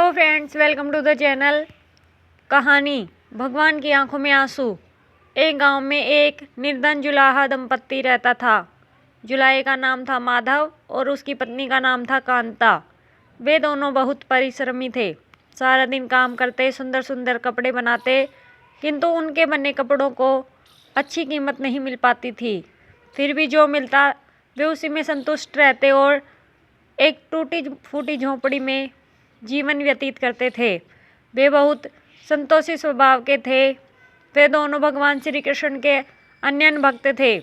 Hello friends, welcome to the channel. कहानी भगवान की आंखों में आंसू। एक गांव में एक निर्धन जुलाहा दंपत्ति रहता था। जुलाहे का नाम था माधव और उसकी पत्नी का नाम था कांता। वे दोनों बहुत परिश्रमी थे। सारा दिन काम करते, सुंदर सुंदर कपड़े बनाते, किंतु उनके बने कपड़ों को अच्छी कीमत नहीं मिल पाती थी। फिर भी जो मिलता वे उसी में संतुष्ट रहते और एक टूटी फूटी झोंपड़ी में जीवन व्यतीत करते थे। वे बहुत संतोषी स्वभाव के थे। वे दोनों भगवान श्री कृष्ण के अनन्य भक्त थे।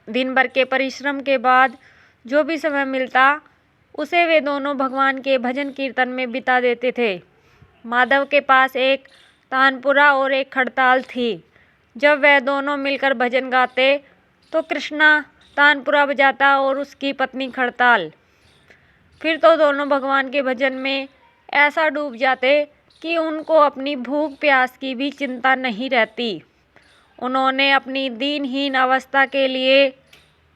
दिन भर के परिश्रम के बाद जो भी समय मिलता उसे वे दोनों भगवान के भजन कीर्तन में बिता देते थे। माधव के पास एक तानपुरा और एक खड़ताल थी। जब वह दोनों मिलकर भजन गाते तो कृष्णा तानपुरा बजाता और उसकी पत्नी खड़ताल। फिर तो दोनों भगवान के भजन में ऐसा डूब जाते कि उनको अपनी भूख प्यास की भी चिंता नहीं रहती। उन्होंने अपनी दीनहीन अवस्था के लिए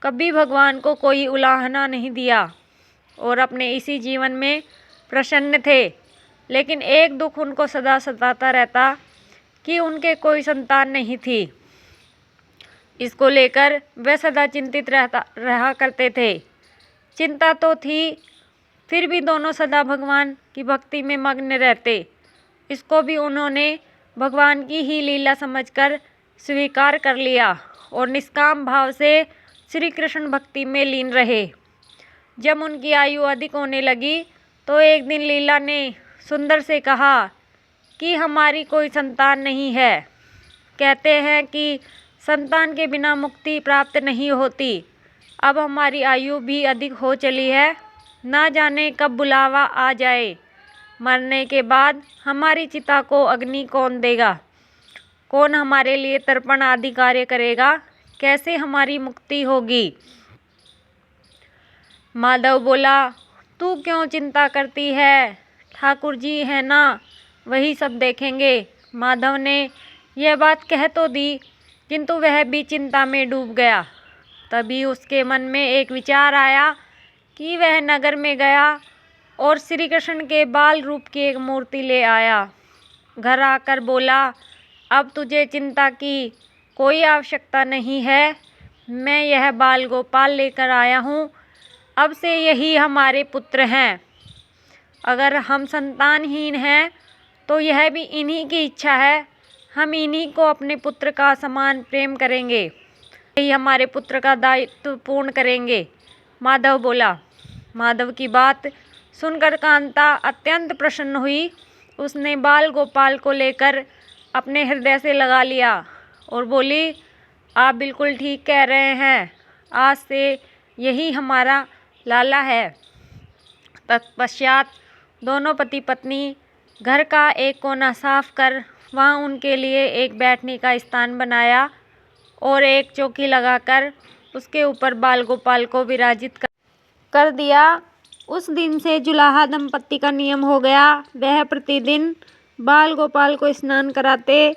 कभी भगवान को कोई उलाहना नहीं दिया और अपने इसी जीवन में प्रसन्न थे। लेकिन एक दुख उनको सदा सताता रहता कि उनके कोई संतान नहीं थी। इसको लेकर वे सदा चिंतित रहा करते थे। चिंता तो थी, फिर भी दोनों सदा भगवान की भक्ति में मग्न रहते। इसको भी उन्होंने भगवान की ही लीला समझकर स्वीकार कर लिया और निष्काम भाव से श्री कृष्ण भक्ति में लीन रहे। जब उनकी आयु अधिक होने लगी तो एक दिन लीला ने सुंदर से कहा कि हमारी कोई संतान नहीं है। कहते हैं कि संतान के बिना मुक्ति प्राप्त नहीं होती। अब हमारी आयु भी अधिक हो चली है, ना जाने कब बुलावा आ जाए। मरने के बाद हमारी चिता को अग्नि कौन देगा? कौन हमारे लिए तर्पण आदि कार्य करेगा? कैसे हमारी मुक्ति होगी? माधव बोला, तू क्यों चिंता करती है? ठाकुर जी है ना, वही सब देखेंगे। माधव ने यह बात कह तो दी, किंतु वह भी चिंता में डूब गया। तभी उसके मन में एक विचार आया कि वह नगर में गया और श्री कृष्ण के बाल रूप की एक मूर्ति ले आया। घर आकर बोला, अब तुझे चिंता की कोई आवश्यकता नहीं है। मैं यह बाल गोपाल लेकर आया हूँ। अब से यही हमारे पुत्र हैं। अगर हम संतानहीन हैं तो यह भी इन्हीं की इच्छा है। हम इन्हीं को अपने पुत्र का समान प्रेम करेंगे, यही हमारे पुत्र का दायित्व पूर्ण करेंगे। माधव बोला। माधव की बात सुनकर कांता अत्यंत प्रसन्न हुई। उसने बाल गोपाल को लेकर अपने हृदय से लगा लिया और बोली, आप बिल्कुल ठीक कह रहे हैं। आज से यही हमारा लाला है। तत्पश्चात दोनों पति पत्नी घर का एक कोना साफ कर वहाँ उनके लिए एक बैठने का स्थान बनाया और एक चौकी लगाकर उसके ऊपर बाल गोपाल को विराजित कर दिया। उस दिन से जुलाहा दंपत्ति का नियम हो गया। वह प्रतिदिन बाल गोपाल को स्नान कराते,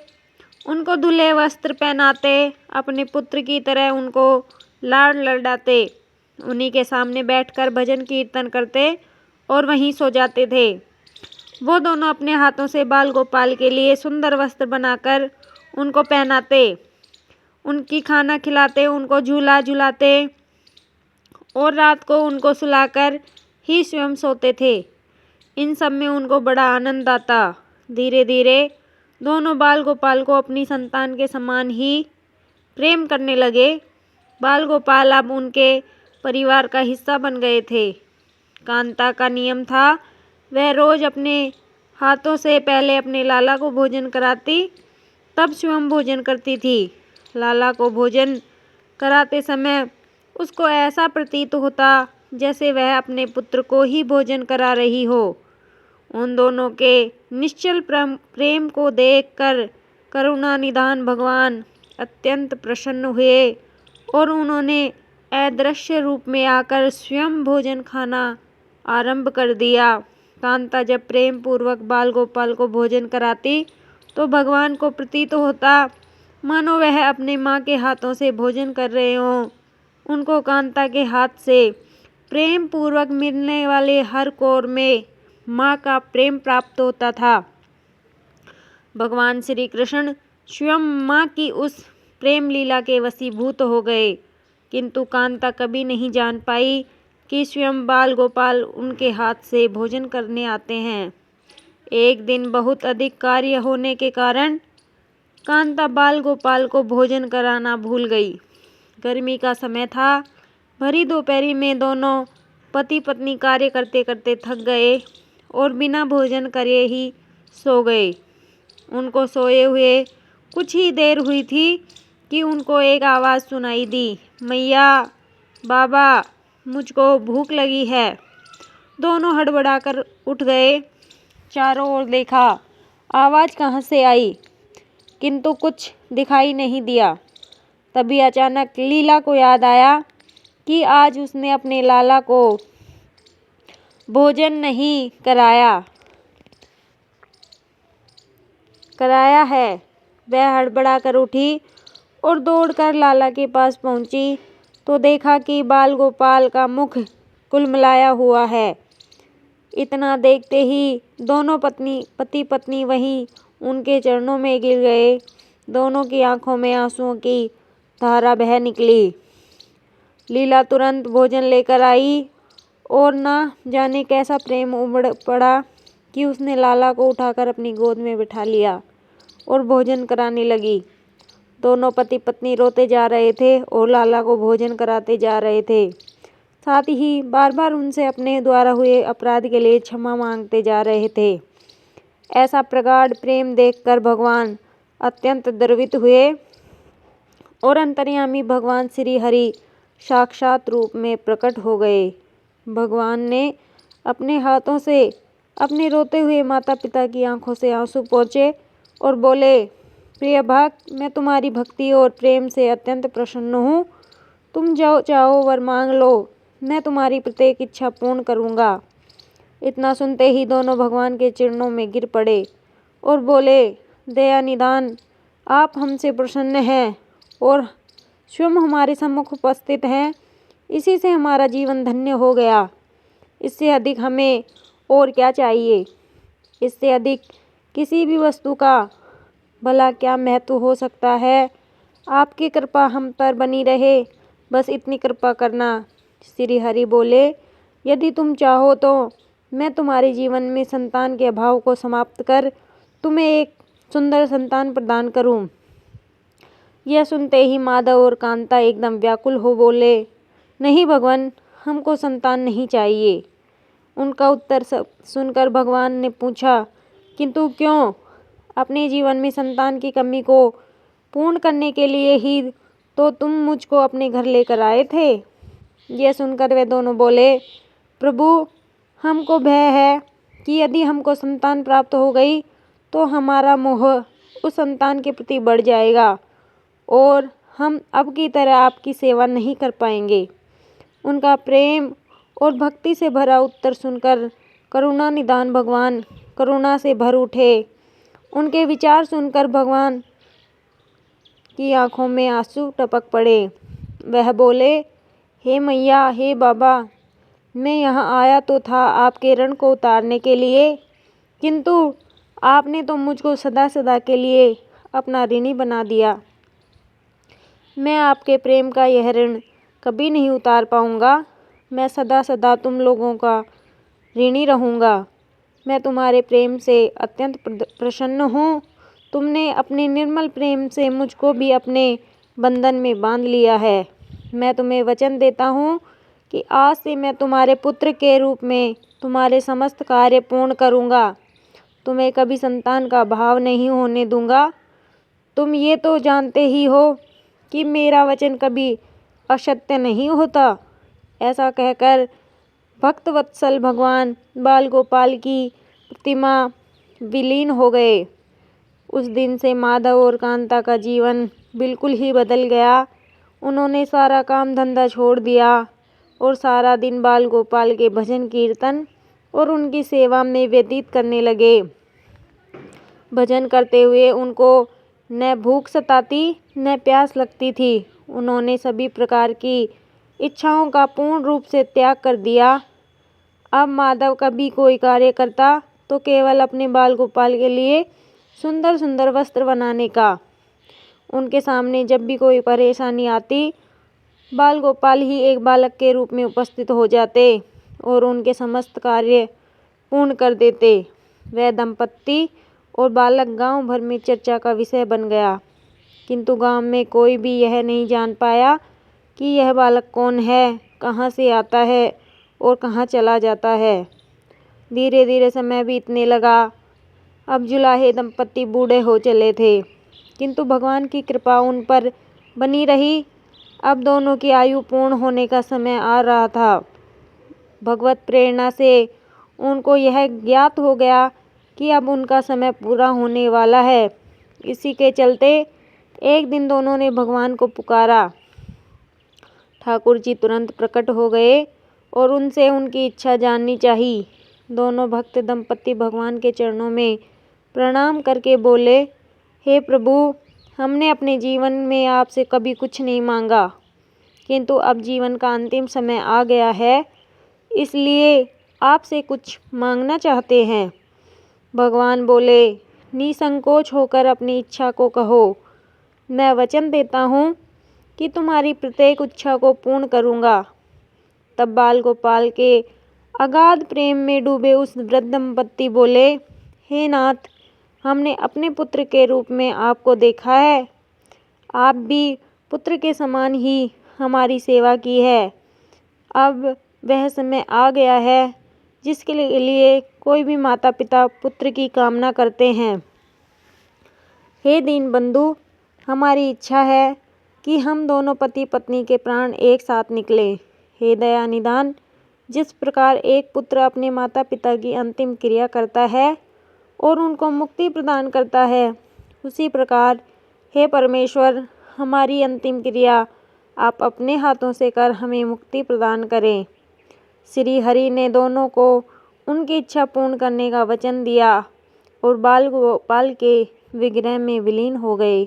उनको धुले वस्त्र पहनाते, अपने पुत्र की तरह उनको लाड़ लडाते, उन्हीं के सामने बैठकर भजन कीर्तन करते और वहीं सो जाते थे। वो दोनों अपने हाथों से बाल गोपाल के लिए सुंदर वस्त्र बनाकर उनको पहनाते, उनकी खाना खिलाते, उनको झूला झुलाते और रात को उनको सुलाकर ही स्वयं सोते थे। इन सब में उनको बड़ा आनंद आता। धीरे धीरे दोनों बाल गोपाल को अपनी संतान के समान ही प्रेम करने लगे। बाल गोपाल अब उनके परिवार का हिस्सा बन गए थे। कांता का नियम था, वह रोज अपने हाथों से पहले अपने लाला को भोजन कराती, तब स्वयं भोजन करती थी। लाला को भोजन कराते समय उसको ऐसा प्रतीत होता जैसे वह अपने पुत्र को ही भोजन करा रही हो। उन दोनों के निश्चल प्रेम को देखकर करुणा निधान भगवान अत्यंत प्रसन्न हुए और उन्होंने अदृश्य रूप में आकर स्वयं भोजन खाना आरंभ कर दिया। कांता जब प्रेम पूर्वक बाल गोपाल को भोजन कराती तो भगवान को प्रतीत होता मानो वह अपने माँ के हाथों से भोजन कर रहे हों। उनको कांता के हाथ से प्रेम पूर्वक मिलने वाले हर कौर में माँ का प्रेम प्राप्त होता था। भगवान श्री कृष्ण स्वयं माँ की उस प्रेम लीला के वशीभूत हो गए, किंतु कांता कभी नहीं जान पाई कि स्वयं बाल गोपाल उनके हाथ से भोजन करने आते हैं। एक दिन बहुत अधिक कार्य होने के कारण कांता बाल गोपाल को भोजन कराना भूल गई। गर्मी का समय था। भरी दोपहरी में दोनों पति पत्नी कार्य करते करते थक गए और बिना भोजन करे ही सो गए। उनको सोए हुए कुछ ही देर हुई थी कि उनको एक आवाज़ सुनाई दी, मैया, बाबा, मुझको भूख लगी है। दोनों हड़बड़ाकर उठ गए। चारों ओर देखा, आवाज़ कहाँ से आई, किंतु कुछ दिखाई नहीं दिया। तभी अचानक लीला को याद आया कि आज उसने अपने लाला को भोजन नहीं कराया है। वह हड़बड़ा कर उठी और दौड़कर लाला के पास पहुंची तो देखा कि बाल गोपाल का मुख कुलमलाया हुआ है। इतना देखते ही दोनों पति पत्नी वहीं उनके चरणों में गिर गए। दोनों की आंखों में आंसुओं की धारा बह निकली। लीला तुरंत भोजन लेकर आई और न जाने कैसा प्रेम उमड़ पड़ा कि उसने लाला को उठाकर अपनी गोद में बिठा लिया और भोजन कराने लगी। दोनों पति पत्नी रोते जा रहे थे और लाला को भोजन कराते जा रहे थे। साथ ही बार बार उनसे अपने द्वारा हुए अपराध के लिए क्षमा मांगते जा रहे थे। ऐसा प्रगाढ़ प्रेम देखकर भगवान अत्यंत द्रवित हुए और अंतर्यामी भगवान श्री हरि साक्षात रूप में प्रकट हो गए। भगवान ने अपने हाथों से अपने रोते हुए माता पिता की आंखों से आंसू पोंछे और बोले, प्रिय भक्त, मैं तुम्हारी भक्ति और प्रेम से अत्यंत प्रसन्न हूँ। तुम जो चाहो वर मांग लो, मैं तुम्हारी प्रत्येक इच्छा पूर्ण करूँगा। इतना सुनते ही दोनों भगवान के चरणों में गिर पड़े और बोले, दया निधान, आप हमसे प्रसन्न हैं और स्वयं हमारे सम्मुख उपस्थित हैं। इसी से हमारा जीवन धन्य हो गया। इससे अधिक हमें और क्या चाहिए। इससे अधिक किसी भी वस्तु का भला क्या महत्व हो सकता है। आपकी कृपा हम पर बनी रहे, बस इतनी कृपा करना। श्री हरि बोले, यदि तुम चाहो तो मैं तुम्हारे जीवन में संतान के अभाव को समाप्त कर तुम्हें एक सुंदर संतान प्रदान करूं। यह सुनते ही माधव और कांता एकदम व्याकुल हो बोले, नहीं भगवान, हमको संतान नहीं चाहिए। उनका उत्तर सुनकर भगवान ने पूछा, किंतु क्यों? अपने जीवन में संतान की कमी को पूर्ण करने के लिए ही तो तुम मुझको अपने घर लेकर आए थे। यह सुनकर वे दोनों बोले, प्रभु, हमको भय है कि यदि हमको संतान प्राप्त हो गई तो हमारा मोह उस संतान के प्रति बढ़ जाएगा और हम अब की तरह आपकी सेवा नहीं कर पाएंगे। उनका प्रेम और भक्ति से भरा उत्तर सुनकर करुणा निधान भगवान करुणा से भर उठे। उनके विचार सुनकर भगवान की आंखों में आंसू टपक पड़े। वह बोले, हे मैया, हे बाबा, मैं यहाँ आया तो था आपके ऋण को उतारने के लिए, किंतु आपने तो मुझको सदा सदा के लिए अपना ऋणी बना दिया। मैं आपके प्रेम का यह ऋण कभी नहीं उतार पाऊँगा। मैं सदा सदा तुम लोगों का ऋणी रहूँगा। मैं तुम्हारे प्रेम से अत्यंत प्रसन्न हूँ। तुमने अपने निर्मल प्रेम से मुझको भी अपने बंधन में बांध लिया है। मैं तुम्हें वचन देता हूँ कि आज से मैं तुम्हारे पुत्र के रूप में तुम्हारे समस्त कार्य पूर्ण करूँगा। तुम्हें कभी संतान का अभाव नहीं होने दूँगा। तुम ये तो जानते ही हो कि मेरा वचन कभी असत्य नहीं होता। ऐसा कहकर भक्त वत्सल भगवान बाल गोपाल की प्रतिमा विलीन हो गए। उस दिन से माधव और कांता का जीवन बिल्कुल ही बदल गया। उन्होंने सारा काम धंधा छोड़ दिया और सारा दिन बाल गोपाल के भजन कीर्तन और उनकी सेवा में व्यतीत करने लगे। भजन करते हुए उनको न भूख सताती न प्यास लगती थी। उन्होंने सभी प्रकार की इच्छाओं का पूर्ण रूप से त्याग कर दिया। अब माधव कभी कोई कार्य करता तो केवल अपने बाल गोपाल के लिए सुंदर सुंदर वस्त्र बनाने का। उनके सामने जब भी कोई परेशानी आती, बाल गोपाल ही एक बालक के रूप में उपस्थित हो जाते और उनके समस्त कार्य पूर्ण कर देते। वह दंपत्ति और बालक गांव भर में चर्चा का विषय बन गया, किंतु गांव में कोई भी यह नहीं जान पाया कि यह बालक कौन है, कहाँ से आता है और कहाँ चला जाता है। धीरे धीरे समय बीतने लगा। अब जुलाहे दंपत्ति बूढ़े हो चले थे, किंतु भगवान की कृपा उन पर बनी रही। अब दोनों की आयु पूर्ण होने का समय आ रहा था। भगवत प्रेरणा से उनको यह ज्ञात हो गया कि अब उनका समय पूरा होने वाला है। इसी के चलते एक दिन दोनों ने भगवान को पुकारा। ठाकुर जी तुरंत प्रकट हो गए और उनसे उनकी इच्छा जाननी चाहिए। दोनों भक्त दंपत्ति भगवान के चरणों में प्रणाम करके बोले, हे प्रभु, हमने अपने जीवन में आपसे कभी कुछ नहीं मांगा, किंतु अब जीवन का अंतिम समय आ गया है, इसलिए आपसे कुछ मांगना चाहते हैं। भगवान बोले, निसंकोच होकर अपनी इच्छा को कहो। मैं वचन देता हूँ कि तुम्हारी प्रत्येक इच्छा को पूर्ण करूँगा। तब बाल गोपाल के अगाध प्रेम में डूबे उस वृद्ध दंपत्ति बोले, हे नाथ, हमने अपने पुत्र के रूप में आपको देखा है। आप भी पुत्र के समान ही हमारी सेवा की है। अब वह समय आ गया है जिसके लिए कोई भी माता पिता पुत्र की कामना करते हैं। हे दीनबंधु, हमारी इच्छा है कि हम दोनों पति पत्नी के प्राण एक साथ निकले। हे दया निधान, जिस प्रकार एक पुत्र अपने माता पिता की अंतिम क्रिया करता है और उनको मुक्ति प्रदान करता है, उसी प्रकार हे परमेश्वर, हमारी अंतिम क्रिया आप अपने हाथों से कर हमें मुक्ति प्रदान करें। श्री हरि ने दोनों को उनकी इच्छा पूर्ण करने का वचन दिया और बाल गोपाल के विग्रह में विलीन हो गए।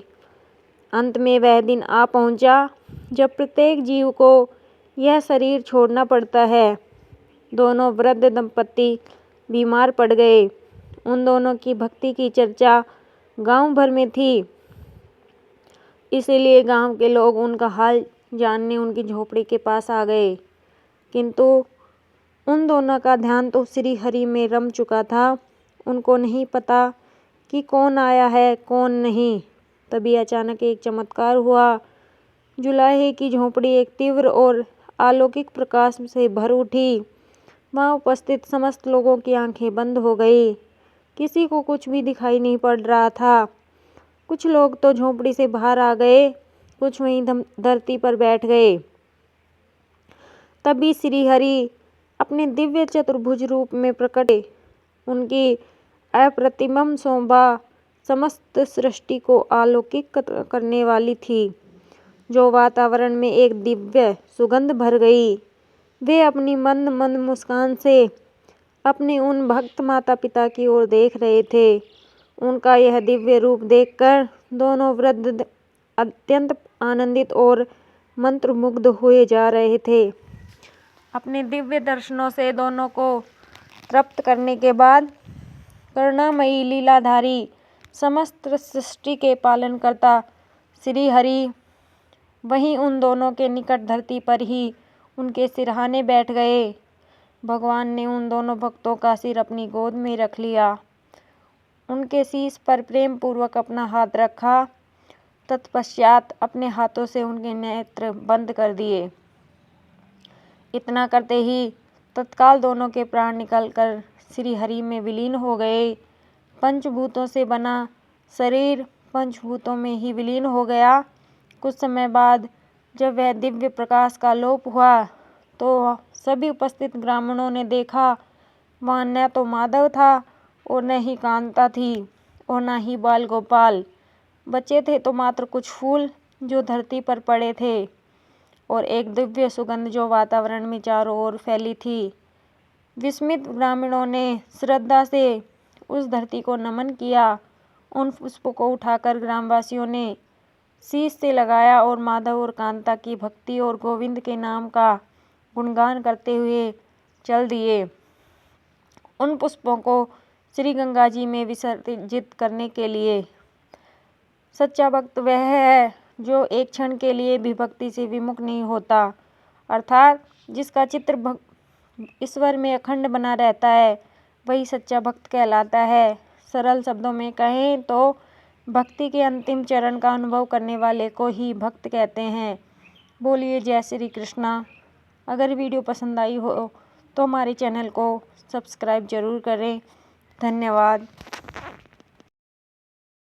अंत में वह दिन आ पहुंचा जब प्रत्येक जीव को यह शरीर छोड़ना पड़ता है। दोनों वृद्ध दंपत्ति बीमार पड़ गए। उन दोनों की भक्ति की चर्चा गांव भर में थी, इसीलिए गांव के लोग उनका हाल जानने उनकी झोपड़ी के पास आ गए, किंतु उन दोनों का ध्यान तो श्री हरि में रम चुका था। उनको नहीं पता कि कौन आया है कौन नहीं। तभी अचानक एक चमत्कार हुआ। जुलाहे की झोपड़ी एक तीव्र और अलौकिक प्रकाश से भर उठी। वहाँ उपस्थित समस्त लोगों की आंखें बंद हो गई। किसी को कुछ भी दिखाई नहीं पड़ रहा था। कुछ लोग तो झोपड़ी से बाहर आ गए, कुछ वहीं धरती पर बैठ गए। तभी श्री हरि अपने दिव्य चतुर्भुज रूप में प्रकट। उनकी अप्रतिम शोभा समस्त सृष्टि को अलौकिक करने वाली थी, जो वातावरण में एक दिव्य सुगंध भर गई। वे अपनी मंद मंद मुस्कान से अपने उन भक्त माता पिता की ओर देख रहे थे। उनका यह दिव्य रूप देखकर दोनों वृद्ध अत्यंत आनंदित और मंत्रमुग्ध हुए जा रहे थे। अपने दिव्य दर्शनों से दोनों को तृप्त करने के बाद करुणामयी लीलाधारी समस्त सृष्टि के पालनकर्ता श्री हरि वहीं उन दोनों के निकट धरती पर ही उनके सिरहाने बैठ गए। भगवान ने उन दोनों भक्तों का सिर अपनी गोद में रख लिया, उनके शीश पर प्रेम पूर्वक अपना हाथ रखा, तत्पश्चात अपने हाथों से उनके नेत्र बंद कर दिए। इतना करते ही तत्काल दोनों के प्राण निकलकर श्री हरि में विलीन हो गए। पंचभूतों से बना शरीर पंचभूतों में ही विलीन हो गया। कुछ समय बाद जब वह दिव्य प्रकाश का लोप हुआ तो सभी उपस्थित ब्राह्मणों ने देखा, वहाँ न तो माधव था और न ही कांता थी और न ही बाल गोपाल। बचे थे तो मात्र कुछ फूल जो धरती पर पड़े थे और एक दिव्य सुगंध जो वातावरण में चारों ओर फैली थी। विस्मित ग्रामीणों ने श्रद्धा से उस धरती को नमन किया। उन पुष्पों को उठाकर ग्रामवासियों ने शीश से लगाया और माधव और कांता की भक्ति और गोविंद के नाम का गुणगान करते हुए चल दिए। उन पुष्पों को श्री गंगा जी में विसर्जित करने के लिए। सच्चा भक्त वह है जो एक क्षण के लिए भी भक्ति से विमुख नहीं होता, अर्थात जिसका चित्र ईश्वर में अखंड बना रहता है, वही सच्चा भक्त कहलाता है। सरल शब्दों में कहें तो भक्ति के अंतिम चरण का अनुभव करने वाले को ही भक्त कहते हैं। बोलिए जय श्री कृष्णा। अगर वीडियो पसंद आई हो तो हमारे चैनल को सब्सक्राइब जरूर करें। धन्यवाद।